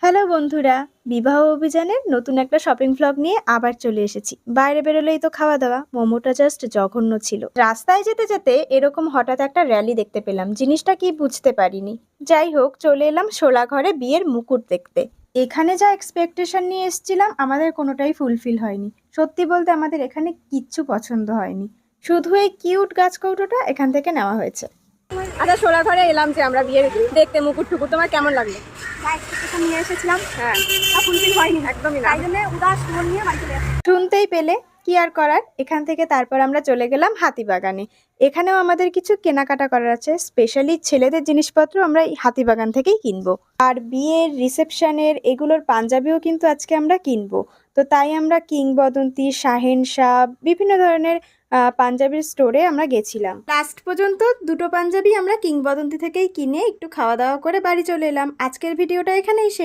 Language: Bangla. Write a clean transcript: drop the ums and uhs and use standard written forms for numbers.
হ্যালো বন্ধুরা, বিবাহ অভিযানের নতুন একটা শপিং ভ্লগ নিয়ে আবার চলে এসেছি। বাইরে বেরোলেই তো খাওয়া দাওয়া, মোমোটা জাস্ট জঘন্য ছিল। রাস্তায় যেতে যেতে এরকম হঠাৎ একটা র্যালি দেখতে পেলাম, জিনিসটা কি বুঝতে পারিনি। যাই হোক, চলে এলাম শোলা ঘরে বিয়ের মুকুট দেখতে। এখানে যা এক্সপেকটেশন নিয়ে এসেছিলাম আমাদের কোনোটাই ফুলফিল হয়নি। সত্যি বলতে আমাদের এখানে কিচ্ছু পছন্দ হয়নি, শুধু এই কিউট গাছকৌটোটা এখান থেকে নেওয়া হয়েছে। আচ্ছা, শোলা ঘরে এলাম যে আমরা বিয়ের দেখতে মুকুট টুকুর, তোমার কেমন লাগলো? নিয়ে এসেছিলাম, হ্যাঁ, ফুলফিল হয়নি, একদমই না। তাই জন্য উদাস মন নিয়ে বাড়ি চলে আসি। শুনতেই পেলে, কি আর করার। এখান থেকে তারপর আমরা চলে গেলাম হাতিবাগানে। এখানেও আমাদের কিছু কেনাকাটা করার আছে, স্পেশালি ছেলেদের জিনিসপত্র আমরা এই হাতিবাগান থেকেই কিনবো। আর বিয়ের রিসেপশনের এগুলোর পাঞ্জাবিও কিন্তু আজকে আমরা কিনবো। তো তাই আমরা কিংবদন্তি, শাহেনশাহ বিভিন্ন ধরনের পাঞ্জাবির স্টোরে আমরা গেছিলাম। লাস্ট পর্যন্ত দুটো পাঞ্জাবি আমরা কিংবদন্তি থেকেই কিনে একটু খাওয়া দাওয়া করে বাড়ি চলে এলাম। আজকের ভিডিওটা এখানেই শেষ।